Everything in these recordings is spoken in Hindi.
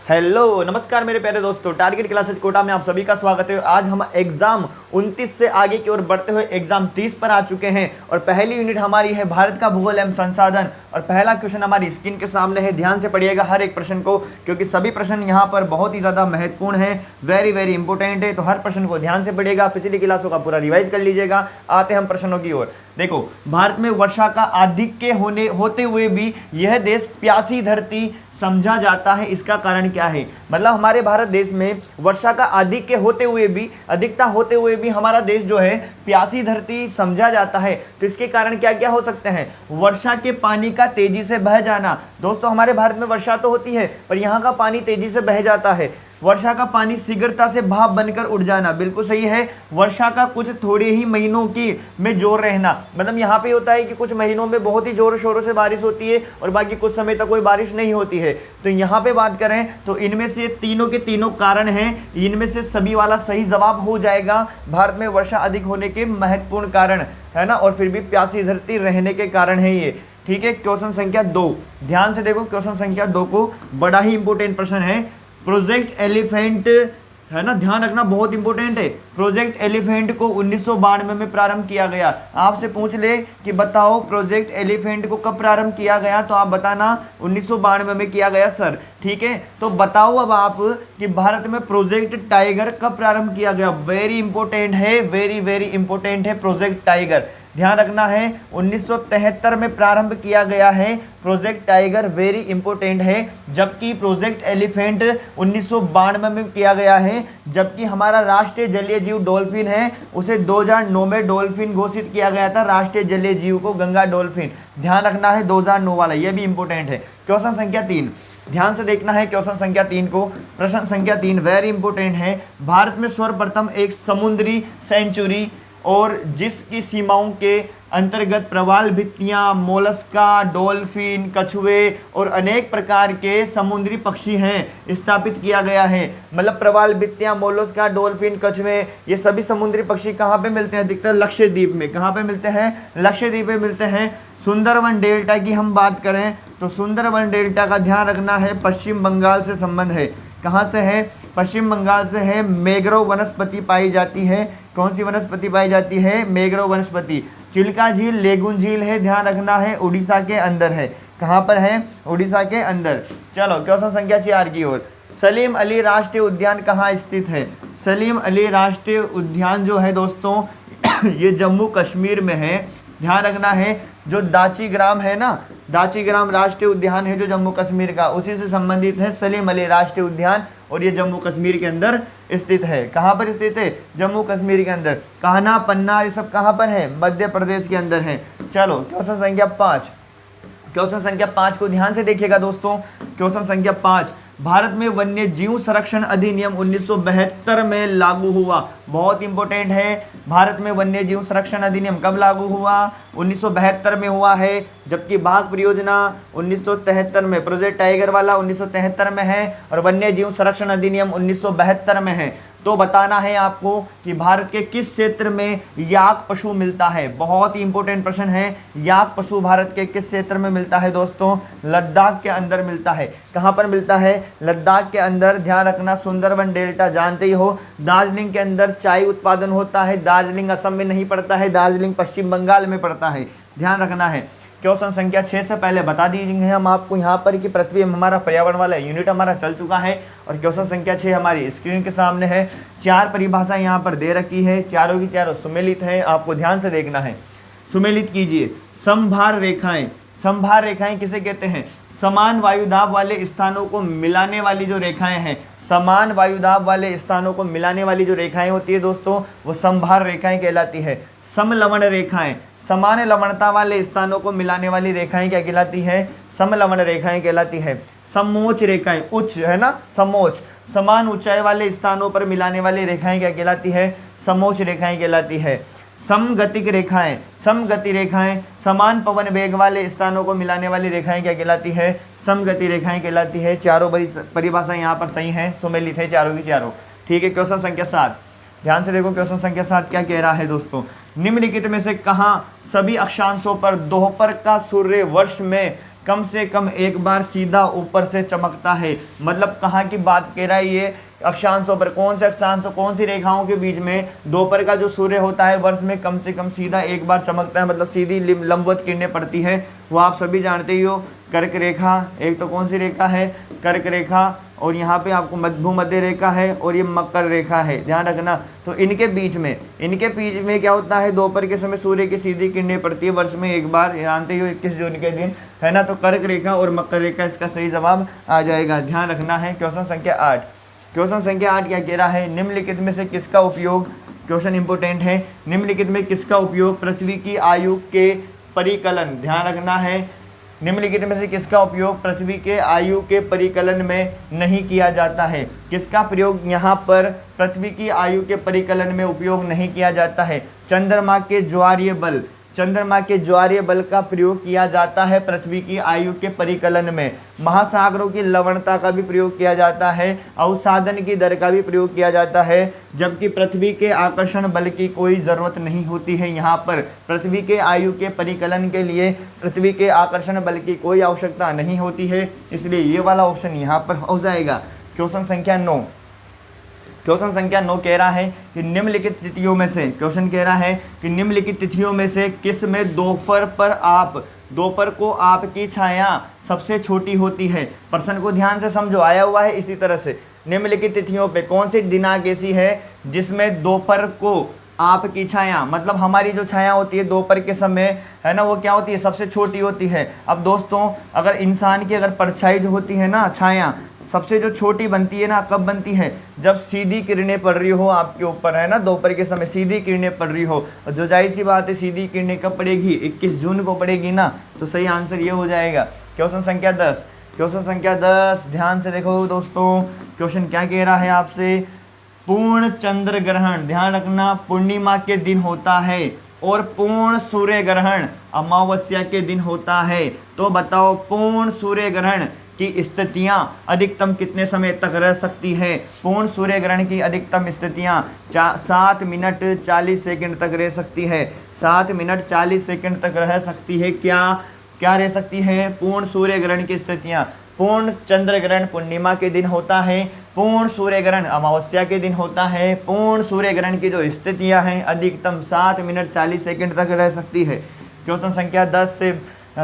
हेलो नमस्कार मेरे प्यारे दोस्तों, टारगेट क्लासेज कोटा में आप सभी का स्वागत है। आज हम एग्जाम 29 से आगे की ओर बढ़ते हुए एग्जाम 30 पर आ चुके हैं और पहली यूनिट हमारी है भारत का भूगोल एवं संसाधन और पहला क्वेश्चन हमारी स्क्रीन के सामने है। ध्यान से पढ़िएगा हर एक प्रश्न को, क्योंकि सभी प्रश्न यहाँ पर बहुत ही ज़्यादा महत्वपूर्ण है, वेरी इंपॉर्टेंट है। तो हर प्रश्न को ध्यान से पढ़िएगा, पिछली क्लासों का पूरा रिवाइज कर लीजिएगा। आते हम प्रश्नों की ओर। देखो, भारत में वर्षा का आधिक्य होते हुए भी यह देश प्यासी धरती समझा जाता है, इसका कारण क्या है? मतलब हमारे भारत देश में वर्षा का आधिक्य होते हुए भी, अधिकता होते हुए भी हमारा देश जो है प्यासी धरती समझा जाता है। तो इसके कारण क्या क्या हो सकते हैं? वर्षा के पानी का तेजी से बह जाना। दोस्तों, हमारे भारत में वर्षा तो होती है पर यहाँ का पानी तेजी से बह जाता है। वर्षा का पानी शीघ्रता से भाप बनकर उड़ जाना, बिल्कुल सही है। वर्षा का कुछ थोड़े ही महीनों की में जोर रहना, मतलब यहाँ पे होता है कि कुछ महीनों में बहुत ही जोरों शोरों से बारिश होती है और बाकी कुछ समय तक कोई बारिश नहीं होती है। तो यहाँ पे बात करें तो इनमें से तीनों के तीनों कारण हैं, इनमें से सभी वाला सही जवाब हो जाएगा। भारत में वर्षा अधिक होने के महत्वपूर्ण कारण है ना, और फिर भी प्यासी धरती रहने के कारण है ये। ठीक है, क्वेश्चन संख्या 2 ध्यान से देखो। क्वेश्चन संख्या 2 को बड़ा ही इंपॉर्टेंट प्रश्न है। प्रोजेक्ट एलिफेंट है ना, ध्यान रखना, बहुत इंपॉर्टेंट है। प्रोजेक्ट एलिफेंट को 1992 में प्रारंभ किया गया। आपसे पूछ ले कि बताओ प्रोजेक्ट एलिफेंट को कब प्रारंभ किया गया, तो आप बताना 1992 में किया गया सर। ठीक है, तो बताओ अब आप कि भारत में प्रोजेक्ट टाइगर कब प्रारंभ किया गया। वेरी इंपॉर्टेंट है, वेरी इंपॉर्टेंट है प्रोजेक्ट टाइगर। ध्यान रखना है, 1973 में प्रारंभ किया गया है प्रोजेक्ट टाइगर, वेरी इंपॉर्टेंट है। जबकि प्रोजेक्ट एलिफेंट 1992 में किया गया है। जबकि हमारा राष्ट्रीय जलीय जीव डॉल्फिन है, उसे 2009 में डॉल्फिन घोषित किया गया था, राष्ट्रीय जलीय जीव को गंगा डॉल्फिन। ध्यान रखना है 2009 वाला, यह भी इंपॉर्टेंट है। क्वेश्चन संख्या 3 ध्यान से देखना है। क्वेश्चन संख्या 3 को, प्रश्न संख्या 3 वेरी इंपॉर्टेंट है। भारत में सर्वप्रथम एक समुद्री सेंचुरी और जिसकी सीमाओं के अंतर्गत प्रवाल भित्तियां, मोलस्का, डॉल्फिन, कछुए और अनेक प्रकार के समुद्री पक्षी हैं स्थापित किया गया है। मतलब प्रवाल भित्तियां, मोलस्का, डॉल्फिन, कछुए, ये सभी समुद्री पक्षी कहाँ पे मिलते हैं? अधिकतर लक्षद्वीप में। कहाँ पे मिलते हैं? लक्षद्वीप में मिलते हैं। सुंदरवन डेल्टा की हम बात करें तो सुंदरवन डेल्टा का ध्यान रखना है, पश्चिम बंगाल से संबंध है। कहाँ से है? पश्चिम बंगाल से है। मैंग्रोव वनस्पति पाई जाती है। कौन सी वनस्पति पाई जाती है? मैंग्रोव वनस्पति। चिल्का झील, लेगुन झील है, ध्यान रखना है, उड़ीसा के अंदर है। कहाँ पर है? उड़ीसा के अंदर। चलो क्वेश्चन संख्या 4 की ओर। सलीम अली राष्ट्रीय उद्यान कहाँ स्थित है? सलीम अली राष्ट्रीय उद्यान जो है दोस्तों ये जम्मू कश्मीर में है। ध्यान रखना है, जो दाची ग्राम है ना, दाची ग्राम राष्ट्रीय उद्यान है जो जम्मू कश्मीर का, उसी से संबंधित है सलीम अली राष्ट्रीय उद्यान और ये जम्मू कश्मीर के अंदर स्थित है। कहाँ पर स्थित है? जम्मू कश्मीर के अंदर। कान्हा, पन्ना, ये सब कहाँ पर है? मध्य प्रदेश के अंदर है। चलो क्वेश्चन संख्या 5। क्वेश्चन संख्या 5 को ध्यान से देखिएगा दोस्तों। क्वेश्चन संख्या 5, भारत में वन्य जीव संरक्षण अधिनियम 1972 में लागू हुआ। बहुत इंपॉर्टेंट है। भारत में वन्य जीव संरक्षण अधिनियम कब लागू हुआ? 1972 में हुआ है। जबकि बाघ परियोजना 1973 में, प्रोजेक्ट टाइगर वाला 1973 में है और वन्य जीव संरक्षण अधिनियम 1972 में है। तो बताना है आपको कि भारत के किस क्षेत्र में याक पशु मिलता है। बहुत ही इंपॉर्टेंट प्रश्न है। याक पशु भारत के किस क्षेत्र में मिलता है दोस्तों? लद्दाख के अंदर मिलता है। कहाँ पर मिलता है? लद्दाख के अंदर। ध्यान रखना, सुंदरवन डेल्टा जानते ही हो। दार्जिलिंग के अंदर चाय उत्पादन होता है। दार्जिलिंग असम में नहीं पड़ता है, दार्जिलिंग पश्चिम बंगाल में पड़ता है, ध्यान रखना है। क्वेश्चन संख्या 6 से पहले बता दीजिए हम आपको यहाँ पर कि पृथ्वी हमारा पर्यावरण वाला यूनिट हमारा चल चुका है और क्वेश्चन संख्या 6 हमारी स्क्रीन के सामने है। 4 परिभाषा यहाँ पर दे रखी है, चारों की चारों सुमेलित है, आपको ध्यान से देखना है। सुमेलित कीजिए। समभार रेखाएं, समभार रेखाएं किसे कहते हैं? समान वायुदाब वाले स्थानों को मिलाने वाली जो रेखाएं हैं, समान वायुदाब वाले स्थानों को मिलाने वाली जो रेखाएं होती है दोस्तों, वो समभार रेखाएं कहलाती है। समलवण रेखाएं, समान लवणता वाले स्थानों को मिलाने वाली रेखाएं क्या कहलाती है? समलवण रेखाएं कहलाती है। समोच्च रेखाएं, उच्च है ना, समोच्च, समान ऊंचाई वाले स्थानों पर मिलाने वाली रेखाएं क्या कहलाती है? समोच्च रेखाएं कहलाती है। समगतिक रेखाएं, समगति रेखाएं, समान पवन वेग वाले स्थानों को मिलाने वाली रेखाएं क्या कहलाती है? समगति रेखाएं कहलाती है। चारों परिभाषा यहाँ पर सही है, सुमेलित है चारों की चारों। ठीक है, क्वेश्चन संख्या 7 ध्यान से देखो। क्वेश्चन संख्या 7 क्या कह रहा है दोस्तों? निम्नलिखित में से कहाँ सभी अक्षांशों पर दोपहर का सूर्य वर्ष में कम से कम एक बार सीधा ऊपर से चमकता है। मतलब कहाँ की बात कह रहा है ये, अक्षांशों पर। कौन से अक्षांशों, कौन सी रेखाओं के बीच में दोपहर का जो सूर्य होता है वर्ष में कम से कम सीधा एक बार चमकता है, मतलब सीधी लंबवत किरणें पड़ती है, वो आप सभी जानते ही हो। कर्क रेखा, एक तो कौन सी रेखा है, कर्क रेखा, और यहाँ पे आपको भूमध्य रेखा है, और ये मकर रेखा है, ध्यान रखना। तो इनके बीच में क्या होता है, दोपहर के समय सूर्य की सीधी किरणें पड़ती है वर्ष में एक बार, जानते हो 21 जून के दिन, है ना। तो कर्क रेखा और मकर रेखा इसका सही जवाब आ जाएगा, ध्यान रखना है। क्वेश्चन संख्या 8, क्वेश्चन संख्या 8 क्या कह रहा है, निम्नलिखित में से किसका उपयोग, क्वेश्चन इंपोर्टेंट है, निम्नलिखित में किसका उपयोग पृथ्वी की आयु के परिकलन, ध्यान रखना है, निम्नलिखित में से किसका उपयोग पृथ्वी के आयु के परिकलन में नहीं किया जाता है। किसका प्रयोग यहाँ पर पृथ्वी की आयु के परिकलन में उपयोग नहीं किया जाता है। चंद्रमा के ज्वारीय बल, चंद्रमा के ज्वारीय बल का प्रयोग किया जाता है पृथ्वी की आयु के परिकलन में। महासागरों की लवणता का भी प्रयोग किया जाता है, अवसादन की दर का भी प्रयोग किया जाता है, जबकि पृथ्वी के आकर्षण बल की कोई ज़रूरत नहीं होती है। यहाँ पर पृथ्वी के आयु के परिकलन के लिए पृथ्वी के आकर्षण बल की कोई आवश्यकता नहीं होती है, इसलिए ये वाला ऑप्शन यहाँ पर हो जाएगा। क्वेश्चन संख्या 9, क्वेश्चन संख्या 9 कह रहा है कि निम्नलिखित तिथियों में से, क्वेश्चन कह रहा है कि निम्नलिखित तिथियों में से किस में दोपहर को आपकी छाया सबसे छोटी होती है। प्रश्न को ध्यान से समझो, आया हुआ है इसी तरह से। निम्नलिखित तिथियों पे कौन सी दिनांक ऐसी है जिसमें दोपहर को आपकी छाया, मतलब हमारी जो छाया होती है दोपहर के समय, है ना, वो क्या होती है, सबसे छोटी होती है। अब दोस्तों अगर इंसान की अगर परछाई जो होती है ना, छाया सबसे जो छोटी बनती है ना, कब बनती है, जब सीधी किरणें पड़ रही हो आपके ऊपर, है ना, दोपहर के समय सीधी किरणें पड़ रही हो। और जो जाहिर सी बात है सीधी किरणें कब पड़ेगी, 21 जून को पड़ेगी ना, तो सही आंसर ये हो जाएगा। क्वेश्चन संख्या 10, क्वेश्चन संख्या 10 ध्यान से देखो दोस्तों, क्वेश्चन क्या कह रहा है आपसे, पूर्ण चंद्र ग्रहण, ध्यान रखना, पूर्णिमा के दिन होता है और पूर्ण सूर्य ग्रहण अमावस्या के दिन होता है। तो बताओ पूर्ण सूर्य ग्रहण की स्थितियां अधिकतम कितने समय तक रह सकती है। पूर्ण सूर्य ग्रहण की अधिकतम स्थितियां 7 मिनट 40 सेकंड तक रह सकती है, 7 मिनट 40 सेकंड तक रह सकती है। क्या रह सकती है पूर्ण सूर्य ग्रहण की स्थितियां। पूर्ण चंद्र ग्रहण पूर्णिमा के दिन होता है, पूर्ण सूर्य ग्रहण अमावस्या के दिन होता है। पूर्ण सूर्य ग्रहण की जो स्थितियां हैं अधिकतम 7 मिनट 40 सेकंड तक रह सकती है। क्वेश्चन संख्या 10 से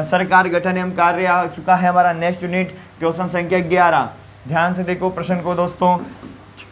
सरकार गठन एवं कार्य आ चुका है हमारा नेक्स्ट यूनिट। क्वेश्चन संख्या 11 ध्यान से देखो प्रश्न को दोस्तों।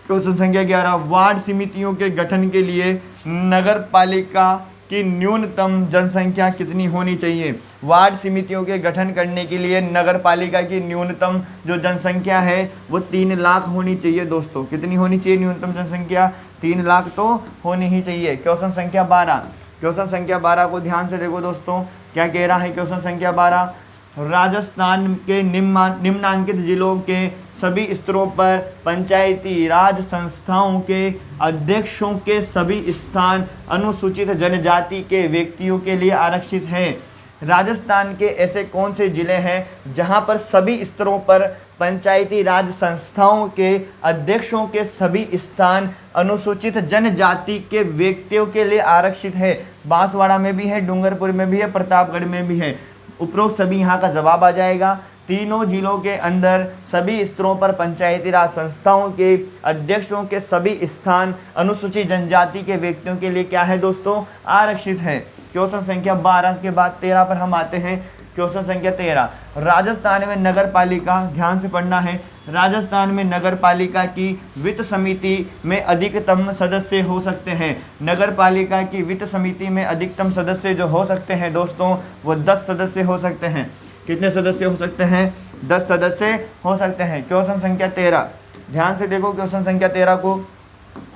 क्वेश्चन संख्या 11, वार्ड समितियों के गठन के लिए नगर पालिका की न्यूनतम जनसंख्या कितनी होनी चाहिए। वार्ड समितियों के गठन करने के लिए नगर पालिका की न्यूनतम जो जनसंख्या है वो 3 लाख होनी चाहिए दोस्तों। कितनी होनी चाहिए न्यूनतम जनसंख्या, 3 लाख तो होनी ही चाहिए। क्वेश्चन संख्या 12, क्वेश्चन संख्या 12 को ध्यान से देखो दोस्तों, क्या कह रहा है क्वेश्चन संख्या 12, राजस्थान के निम्नांकित जिलों के सभी स्तरों पर पंचायती राज संस्थाओं के अध्यक्षों के सभी स्थान अनुसूचित जनजाति के व्यक्तियों के लिए आरक्षित हैं। राजस्थान के ऐसे कौन से जिले हैं जहां पर सभी स्तरों पर पंचायती राज संस्थाओं के अध्यक्षों के सभी स्थान अनुसूचित जनजाति के व्यक्तियों के लिए आरक्षित है। बांसवाड़ा में भी है, डूंगरपुर में भी है, प्रतापगढ़ में भी है। उपरोक्त सभी यहाँ का जवाब आ जाएगा। तीनों जिलों के अंदर सभी स्तरों पर पंचायती राज संस्थाओं के अध्यक्षों के सभी स्थान अनुसूचित जनजाति के व्यक्तियों के लिए क्या है दोस्तों, आरक्षित है। क्वेश्चन संख्या 12 के बाद 13 पर हम आते हैं। क्वेश्चन संख्या 13, राजस्थान में नगर पालिका, ध्यान से पढ़ना है, राजस्थान में नगर पालिका की वित्त समिति में अधिकतम सदस्य हो सकते हैं। नगर पालिका की वित्त समिति में अधिकतम सदस्य जो हो सकते हैं दोस्तों वो 10 सदस्य हो सकते हैं। कितने सदस्य हो सकते हैं, 10 सदस्य हो सकते हैं। क्वेश्चन संख्या 13 ध्यान से देखो क्वेश्चन संख्या 13 को।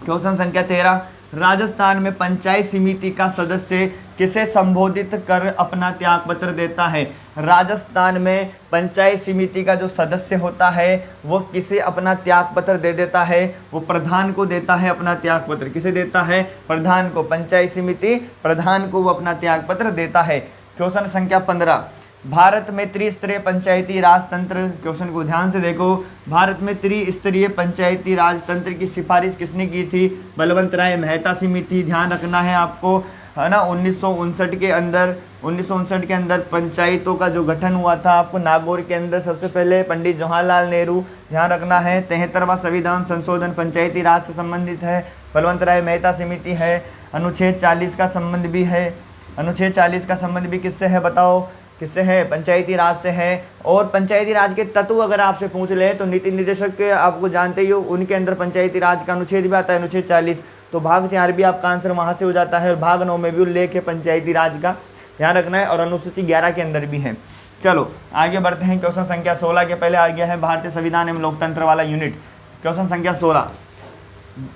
क्वेश्चन संख्या 13, राजस्थान में पंचायत समिति का सदस्य किसे संबोधित कर अपना त्याग पत्र देता है। राजस्थान में पंचायत समिति का जो सदस्य होता है वो किसे अपना त्याग पत्र दे देता है, वो प्रधान को देता है अपना त्याग पत्र। किसे देता है, प्रधान को। पंचायत समिति प्रधान को वो अपना त्याग पत्र देता है। क्वेश्चन संख्या 15, भारत में त्रिस्तरीय पंचायती राज तंत्र, क्वेश्चन को ध्यान से देखो, भारत में त्रिस्तरीय पंचायती राज तंत्र की सिफारिश किसने की थी, बलवंत राय मेहता समिति। ध्यान रखना है आपको, है ना 1959 के अंदर पंचायतों का जो गठन हुआ था। आपको नागौर के अंदर सबसे पहले पंडित जवाहरलाल नेहरू, ध्यान रखना है। 73वां संविधान संशोधन पंचायती राज से संबंधित है। बलवंत राय मेहता समिति है। अनुच्छेद 40 का संबंध भी है। अनुच्छेद 40 का संबंध भी किससे है बताओ, किससे है? पंचायती राज से है। और पंचायती राज के तत्व अगर आपसे पूछ ले तो नीति निर्देशक के आपको जानते ही हो, उनके अंदर पंचायती राज का अनुच्छेद भी आता है, अनुच्छेद 40। तो भाग 4 भी आपका आंसर वहाँ से हो जाता है। और भाग 9 में भी उल्लेख है पंचायती राज का, ध्यान रखना है। और अनुसूची 11 के अंदर भी है। चलो आगे बढ़ते हैं। क्वेश्चन संख्या 16 के पहले आ गया है भारतीय संविधान एवं लोकतंत्र वाला यूनिट। क्वेश्चन संख्या 16,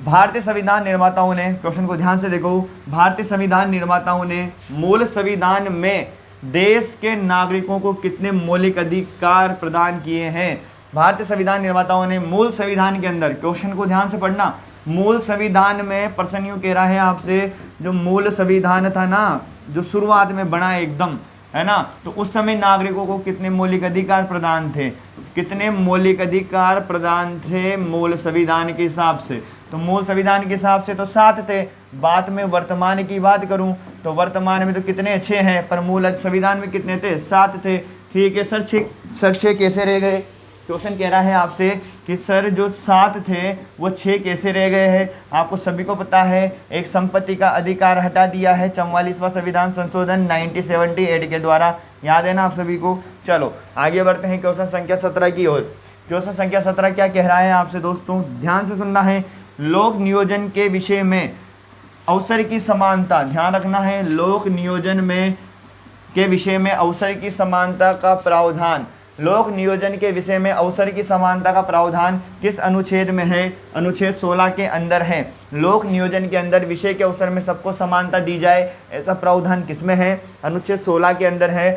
भारतीय संविधान निर्माताओं ने, क्वेश्चन को ध्यान से देखो, भारतीय संविधान निर्माताओं ने मूल संविधान में देश के नागरिकों को कितने मौलिक अधिकार प्रदान किए हैं? भारतीय संविधान निर्माताओं ने मूल संविधान के अंदर, क्वेश्चन को ध्यान से पढ़ना, मूल संविधान में प्रश्न यूं कह रहा है आपसे, जो मूल संविधान था ना, जो शुरुआत में बना एकदम, है ना, तो उस समय नागरिकों को कितने मौलिक अधिकार प्रदान थे? कितने मौलिक अधिकार प्रदान थे मूल संविधान के हिसाब से? तो मूल संविधान के हिसाब से तो 7 थे। बात में वर्तमान की बात करूं तो वर्तमान में तो कितने 6 हैं, पर मूल संविधान में कितने थे? 7 थे। ठीक है सर, 6 कैसे रह गए? क्वेश्चन कह रहा है आपसे कि सर जो 7 थे वो 6 कैसे रह गए हैं? आपको सभी को पता है, एक संपत्ति का अधिकार हटा दिया है 44वां संविधान संशोधन 1978 के द्वारा, याद है ना आप सभी को। चलो आगे बढ़ते हैं क्वेश्चन संख्या 17 की ओर। क्वेश्चन संख्या 17 क्या कह रहा है आपसे दोस्तों, ध्यान से सुनना है। लोक नियोजन के विषय में अवसर की समानता, ध्यान रखना है, लोक नियोजन में के विषय में अवसर की समानता का प्रावधान, लोक नियोजन के विषय में अवसर की समानता का प्रावधान किस अनुच्छेद में है? अनुच्छेद 16 के अंदर है। लोक नियोजन के अंदर विषय के अवसर में सबको समानता दी जाए, ऐसा प्रावधान किस में है? अनुच्छेद 16 के अंदर है।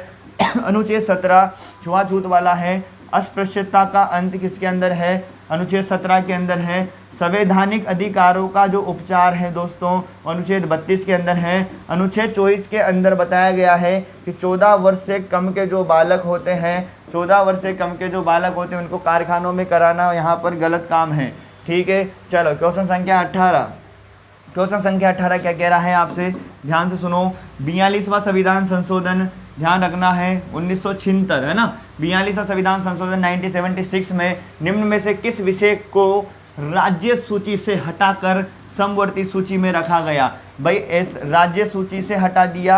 अनुच्छेद 17 छुआछूत वाला है। अस्पृश्यता का अंत किसके अंदर है? अनुच्छेद 17 के अंदर है। संवैधानिक अधिकारों का जो उपचार है दोस्तों, अनुच्छेद 32 के अंदर है। अनुच्छेद 24 के अंदर बताया गया है कि 14 वर्ष से कम के जो बालक होते हैं, 14 वर्ष से कम के जो बालक होते हैं उनको कारखानों में कराना यहाँ पर गलत काम है। ठीक है, चलो क्वेश्चन संख्या 18। क्वेश्चन संख्या 18 क्या कह रहा है आपसे, ध्यान से सुनो। 42वां संविधान संशोधन, ध्यान रखना है, 1976 है ना, 42वां संविधान संशोधन 1976 में निम्न में से किस विषय को राज्य सूची से हटाकर समवर्ती सूची में रखा गया? भाई इस राज्य सूची से हटा दिया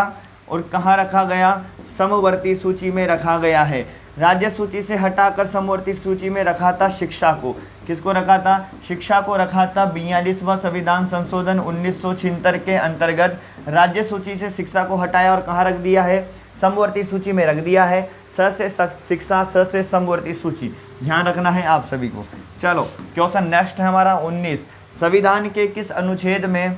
और कहाँ रखा गया? समवर्ती सूची में रखा गया है। राज्य सूची से हटाकर समवर्ती सूची में रखा था शिक्षा को। किसको रखा था? शिक्षा को रखा था। 42वां संविधान संशोधन 1976 के अंतर्गत राज्य सूची से शिक्षा को हटाया और कहाँ रख दिया है? समवर्ती सूची में रख दिया है। स से शिक्षा, स से समवर्ती सूची, ध्यान रखना है आप सभी को। चलो क्वेश्चन नेक्स्ट है हमारा 19। संविधान के किस अनुच्छेद में,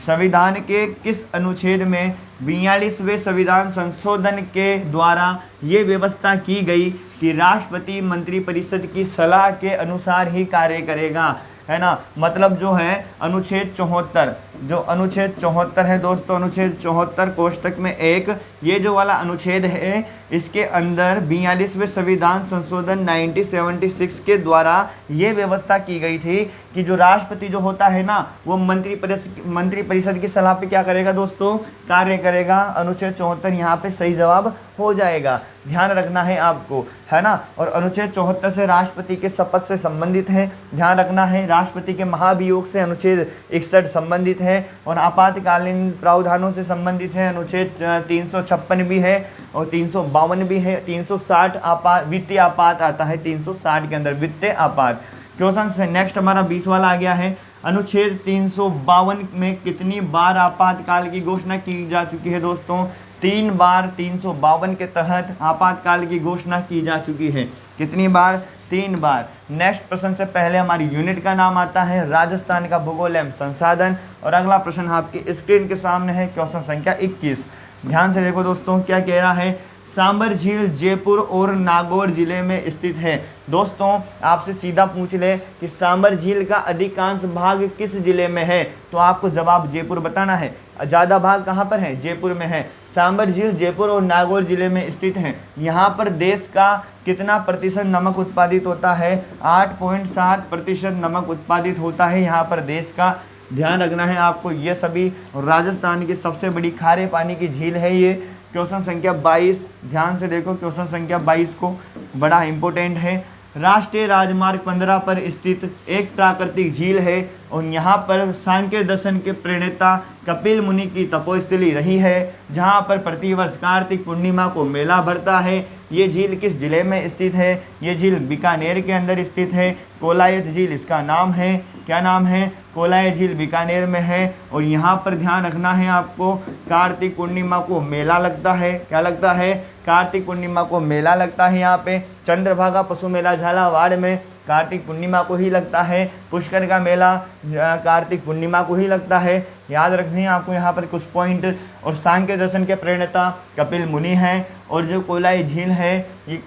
संविधान के किस अनुच्छेद में 42वें संविधान संशोधन के द्वारा ये व्यवस्था की गई कि राष्ट्रपति मंत्रिपरिषद की सलाह के अनुसार ही कार्य करेगा? है ना, मतलब जो है अनुच्छेद 74, जो अनुच्छेद 74 है दोस्तों, अनुच्छेद 74 कोष्टक में 1, ये जो वाला अनुच्छेद है इसके अंदर 42वें संविधान संशोधन 1976 के द्वारा ये व्यवस्था की गई थी कि जो राष्ट्रपति जो होता है ना, वो मंत्रिपरिषद की सलाह पे क्या करेगा दोस्तों? कार्य करेगा। अनुच्छेद 74 यहाँ पे सही जवाब हो जाएगा, ध्यान रखना है आपको, है ना। और अनुच्छेद 74 से राष्ट्रपति के शपथ से संबंधित है, ध्यान रखना है। राष्ट्रपति के महाभियोग से अनुच्छेद 61 संबंधित है और आपातकालीन प्रावधानों से संबंधित है। अनुच्छेद 356 भी है और 352 भी है। 360 वित्तीय आपात आता है 360 के अंदर, वित्तीय आपात। क्वेश्चन से नेक्स्ट हमारा 20 वाला आ गया है। अनुच्छेद 352 में कितनी बार आपातकाल की घोषणा की जा चुकी है दोस्तों? 3 बार 352 के तहत आपातकाल की घोषणा की जा चुकी है। कितनी बार? 3 बार। नेक्स्ट प्रश्न से पहले हमारी यूनिट का नाम आता है राजस्थान का भूगोल एवं संसाधन, और अगला प्रश्न आपकी स्क्रीन के सामने है, क्वेश्चन संख्या 21। ध्यान से देखो दोस्तों क्या कह रहा है। सांबर झील जयपुर और नागौर जिले में स्थित है। दोस्तों आपसे सीधा पूछ ले कि सांबर झील का अधिकांश भाग किस जिले में है, तो आपको जवाब जयपुर बताना है। ज़्यादा भाग कहाँ पर है? जयपुर में है। सांबर झील जयपुर और नागौर जिले में स्थित है। यहाँ पर देश का कितना प्रतिशत नमक उत्पादित होता है? 8.7% नमक उत्पादित होता है यहाँ पर देश का। ध्यान रखना है आपको, ये सभी राजस्थान की सबसे बड़ी खारे पानी की झील है ये। क्वेश्चन संख्या 22, ध्यान से देखो क्वेश्चन संख्या 22 को, बड़ा इंपॉर्टेंट है। राष्ट्रीय राजमार्ग 15 पर स्थित एक प्राकृतिक झील है और यहाँ पर सांख्य दर्शन के प्रणेता कपिल मुनि की तपोस्थली रही है, जहाँ पर प्रतिवर्ष कार्तिक पूर्णिमा को मेला भरता है। ये झील किस जिले में स्थित है? ये झील बीकानेर के अंदर स्थित है। कोलायत झील इसका नाम है। क्या नाम है? कोलायत झील बीकानेर में है। और यहाँ पर ध्यान रखना है आपको, कार्तिक पूर्णिमा को मेला लगता है। क्या लगता है? कार्तिक पूर्णिमा को मेला लगता है। यहाँ पे चंद्रभागा पशु मेला झालावाड़ में कार्तिक पूर्णिमा को ही लगता है। पुष्कर का मेला कार्तिक पूर्णिमा को ही लगता है। याद रखनी है आपको यहाँ पर कुछ पॉइंट। और सांख्य दर्शन के प्रणेता कपिल मुनि हैं। और जो कोलायत झील है ये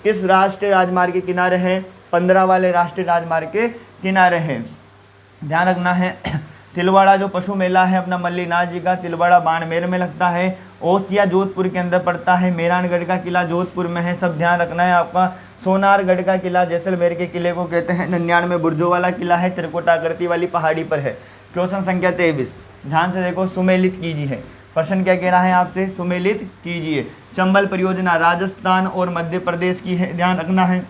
किस राष्ट्रीय राजमार्ग के किनारे है? 15 वाले राष्ट्रीय राजमार्ग के किनारे है। ध्यान रखना है। तिलवाड़ा जो पशु मेला है अपना मल्लीनाथ जी का, तिलवाड़ा बाड़मेर में लगता है। ओसिया जोधपुर के अंदर पड़ता है। मेहरानगढ़ का किला जोधपुर में है, सब ध्यान रखना है आपका। सोनारगढ़ का किला जैसलमेर के किले को कहते हैं। 99 बुर्जों वाला किला है, त्रिकोटाकृति वाली पहाड़ी पर है। क्वेश्चन संख्या 23, ध्यान से देखो, सुमेलित कीजिए। प्रश्न क्या कह रहा है आपसे? सुमेलित कीजिए। चंबल परियोजना राजस्थान और मध्य प्रदेश की है, ध्यान रखना है।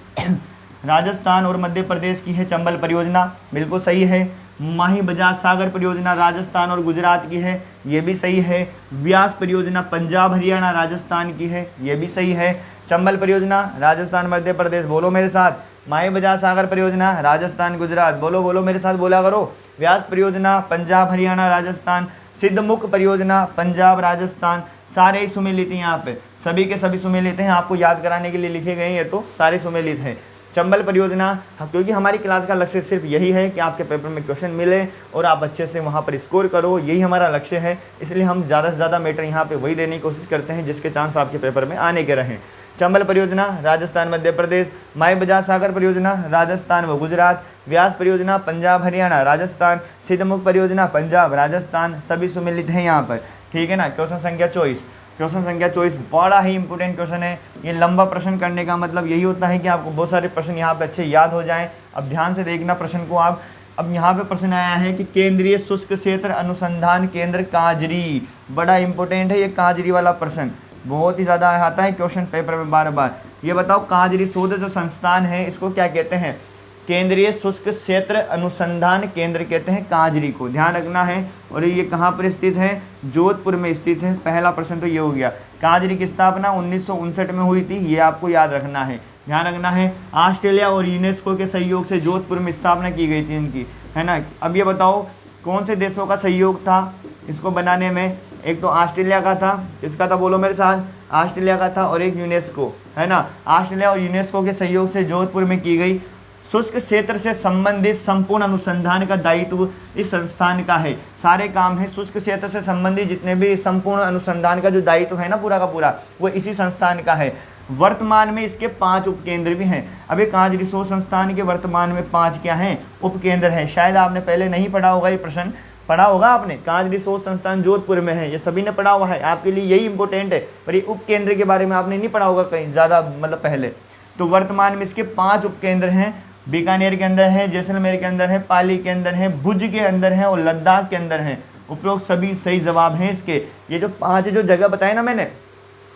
राजस्थान और मध्य प्रदेश की है चंबल परियोजना, बिल्कुल सही है। माही बजाज सागर परियोजना राजस्थान और गुजरात की है, ये भी सही है। व्यास परियोजना पंजाब हरियाणा राजस्थान की है, ये भी सही है। चंबल परियोजना राजस्थान मध्य प्रदेश, बोलो मेरे साथ। माही बजाज सागर परियोजना राजस्थान गुजरात, बोलो बोलो मेरे साथ, बोला करो। व्यास परियोजना पंजाब हरियाणा राजस्थान। सिद्धमुख परियोजना पंजाब राजस्थान। सारे ही सुमेलित हैं यहाँ पे, सभी के सभी सुमेलित हैं। आपको याद कराने के लिए लिखे गए हैं, ये तो सारे सुमेलित हैं। चंबल परियोजना, क्योंकि हमारी क्लास का लक्ष्य सिर्फ यही है कि आपके पेपर में क्वेश्चन मिले और आप अच्छे से वहाँ पर स्कोर करो, यही हमारा लक्ष्य है। इसलिए हम ज़्यादा से ज़्यादा मैटर यहाँ पे वही देने की कोशिश करते हैं जिसके चांस आपके पेपर में आने के रहें। चंबल परियोजना राजस्थान मध्य प्रदेश। माही बजाज सागर परियोजना राजस्थान व गुजरात। व्यास परियोजना पंजाब हरियाणा राजस्थान। सिद्धमुख परियोजना पंजाब राजस्थान, सभी सुमेलित हैं यहाँ पर, ठीक है ना। क्वेश्चन संख्या 24, क्वेश्चन संख्या 24 बड़ा ही इंपॉर्टेंट क्वेश्चन है। ये लंबा प्रश्न करने का मतलब यही होता है कि आपको बहुत सारे प्रश्न यहाँ पे अच्छे याद हो जाएं। अब ध्यान से देखना प्रश्न को आप। अब यहाँ पे प्रश्न आया है कि केंद्रीय शुष्क क्षेत्र अनुसंधान केंद्र काजरी, बड़ा इंपॉर्टेंट है ये काजरी वाला प्रश्न, बहुत ही ज़्यादा आता है क्वेश्चन पेपर में बार बार। ये बताओ काजरी शोध जो संस्थान है इसको क्या कहते हैं? केंद्रीय शुष्क क्षेत्र अनुसंधान केंद्र कहते हैं काजरी को, ध्यान रखना है। और ये कहाँ पर स्थित है? जोधपुर में स्थित है। पहला प्रश्न तो ये हो गया। काजरी की स्थापना 1959 में हुई थी, ये आपको याद रखना है, ध्यान रखना है। ऑस्ट्रेलिया और यूनेस्को के सहयोग से जोधपुर में स्थापना की गई थी इनकी, है ना। अब ये बताओ कौन से देशों का सहयोग था इसको बनाने में? एक तो ऑस्ट्रेलिया का था, किसका था बोलो मेरे साथ? ऑस्ट्रेलिया का था। और एक यूनेस्को, है ना। ऑस्ट्रेलिया और यूनेस्को के सहयोग से जोधपुर में की गई। शुष्क क्षेत्र से संबंधित संपूर्ण अनुसंधान का दायित्व इस संस्थान का है। सारे काम है शुष्क क्षेत्र से संबंधित जितने भी संपूर्ण अनुसंधान का जो दायित्व है ना पूरा का पूरा, वो इसी संस्थान का है। वर्तमान में इसके 5 उपकेंद्र भी हैं। अभी काजरी शोध संस्थान के वर्तमान में 5 क्या हैं? उपकेंद्र हैं। शायद आपने पहले नहीं पढ़ा होगा, ये प्रश्न पढ़ा होगा आपने। काजरी शोध संस्थान जोधपुर में है, ये सभी ने पढ़ा हुआ है, आपके लिए यही इंपॉर्टेंट है। पर ये उपकेंद्र के बारे में आपने नहीं पढ़ा होगा कहीं ज़्यादा, मतलब पहले। तो वर्तमान में इसके 5 उपकेंद्र हैं। बीकानेर के अंदर है, जैसलमेर के अंदर है, पाली के अंदर है, भुज के अंदर है और लद्दाख के अंदर है। उपरोक्त सभी सही जवाब हैं इसके। ये जो 5 जो जगह बताए ना मैंने,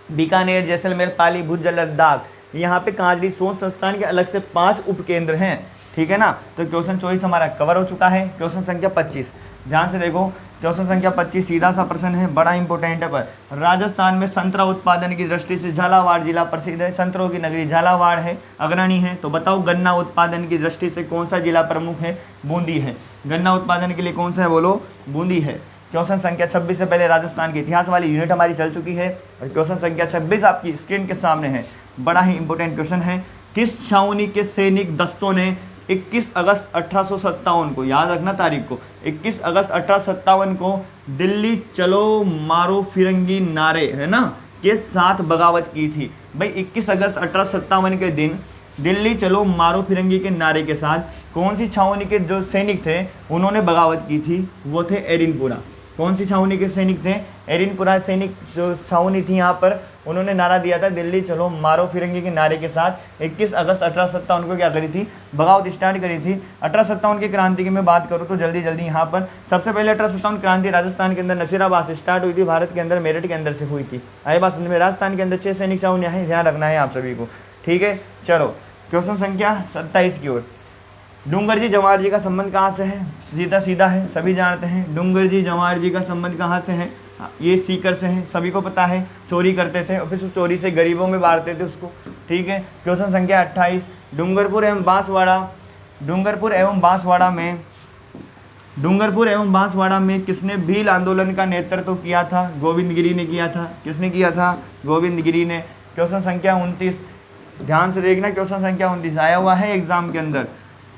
बीकानेर, जैसलमेर, पाली, भुज, लद्दाख, यहाँ पे काजरी शोध संस्थान के अलग से 5 उपकेंद्र हैं, ठीक है ना। तो क्वेश्चन 24 हमारा कवर हो चुका है। क्वेश्चन संख्या 25, ध्यान से देखो। क्वेश्चन संख्या 25 सीधा सा प्रश्न है, बड़ा इंपॉर्टेंट है। पर राजस्थान में संतरा उत्पादन की दृष्टि से झालावाड़ जिला प्रसिद्ध है। संतरों की नगरी झालावाड़ है, अग्रणी है। तो बताओ गन्ना उत्पादन की दृष्टि से कौन सा जिला प्रमुख है? बूंदी है। गन्ना उत्पादन के लिए कौन सा है बोलो? बूंदी है। क्वेश्चन संख्या 26 से पहले राजस्थान के इतिहास वाली यूनिट हमारी चल चुकी है और क्वेश्चन संख्या 26 आपकी स्क्रीन के सामने है। बड़ा ही इंपॉर्टेंट क्वेश्चन है। किस छावनी के सैनिक दस्तों ने 21 अगस्त 1857 को, याद रखना तारीख को, 21 अगस्त 1857 को दिल्ली चलो मारो फिरंगी नारे, है ना, के साथ बगावत की थी? भाई 21 अगस्त 1857 के दिन दिल्ली चलो मारो फिरंगी के नारे के साथ कौन सी छावनी के जो सैनिक थे उन्होंने बगावत की थी? वो थे एरिनपुरा। कौन सी छावनी के सैनिक थे? एरिनपुरा सैनिक जो छावनी थी यहाँ पर, उन्होंने नारा दिया था दिल्ली चलो मारो फिरंगी के नारे के साथ 21 अगस्त 1857 को क्या करी थी? बगावत स्टार्ट करी थी। 1857 की क्रांति की मैं बात करूँ तो जल्दी जल्दी यहाँ पर सबसे पहले 1857 क्रांति राजस्थान के अंदर नसीराबाद से स्टार्ट हुई थी, भारत के अंदर मेरठ के अंदर से हुई थी। आई बात समझ में? राजस्थान के अंदर 6 सैनिक छावनियाँ हैं, ध्यान रखना है आप सभी को, ठीक है। चलो क्वेश्चन संख्या 27 की ओर। डूंगर जी जवाहर जी का संबंध कहाँ से है? सीधा सीधा है, सभी जानते हैं। डूंगर जी जवाहर जी का संबंध कहाँ से है? ये सीकर से है, सभी को पता है। चोरी करते थे और फिर उस चोरी से गरीबों में बांटते थे उसको, ठीक है। क्वेश्चन संख्या 28। डूंगरपुर एवं बांसवाड़ा में किसने भील आंदोलन का नेतृत्व किया था? गोविंद गिरी ने किया था। किसने किया था? गोविंद गिरी ने। क्वेश्चन संख्या 29, ध्यान से देखना, क्वेश्चन संख्या 29 आया हुआ है एग्जाम के अंदर।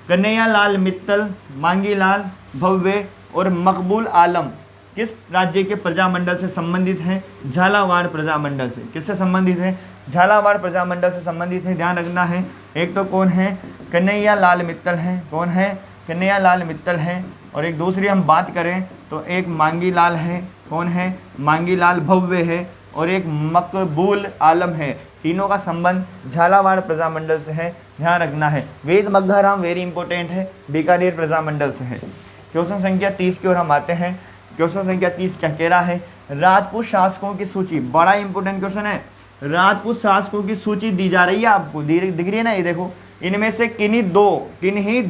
कन्हैयालाल मित्तल, मांगीलाल भव्य और मकबूल आलम किस राज्य के प्रजामंडल से संबंधित हैं? झालावाड़ प्रजामंडल से। किससे संबंधित है? झालावाड़ प्रजामंडल से संबंधित है, ध्यान रखना है। एक तो कौन है? कन्हैयालाल मित्तल हैं। कौन है? कन्हैयालाल मित्तल हैं। और एक दूसरी हम बात करें तो एक मांगीलाल है। कौन है? मांगीलाल भव्य है। और एक मकबूल आलम है। तीनों का संबंध झालावाड़ प्रजामंडल से है, ध्यान रखना है। वेद मगधाराम वेरी इंपॉर्टेंट है, बीकानेर प्रजामंडल से है। क्वेश्चन संख्या 30 की ओर हम आते हैं। क्वेश्चन संख्या 30 क्या कह रहा है? राजपूत शासकों की सूची, बड़ा इंपॉर्टेंट क्वेश्चन है। राजपूत शासकों की सूची दी जा रही है आपको, दिख रही है ना, ये देखो। इनमें से किन्हीं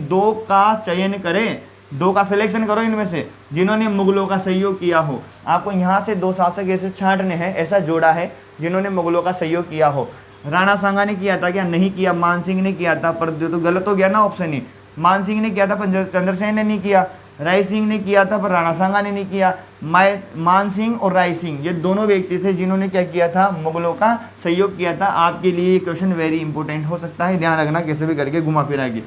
दो का चयन करें, 2 का सिलेक्शन करो इनमें से जिन्होंने मुगलों का सहयोग किया हो। आपको यहाँ से 2 शासक ऐसे छांटने हैं, ऐसा जोड़ा है जिन्होंने मुगलों का सहयोग किया हो। राणा सांगा ने किया था क्या? नहीं किया। मान सिंह ने किया था, पर तो गलत हो गया ना ऑप्शन ही। मान सिंह ने किया था पर चंद्रसेन ने नहीं किया। राय सिंह ने किया था पर राणा सांगा ने नहीं किया। मान सिंह और राय सिंह ये दोनों व्यक्ति थे जिन्होंने क्या किया था? मुगलों का सहयोग किया था। आपके लिए ये क्वेश्चन वेरी इंपॉर्टेंट हो सकता है, ध्यान रखना, कैसे भी करके घुमा फिरा के।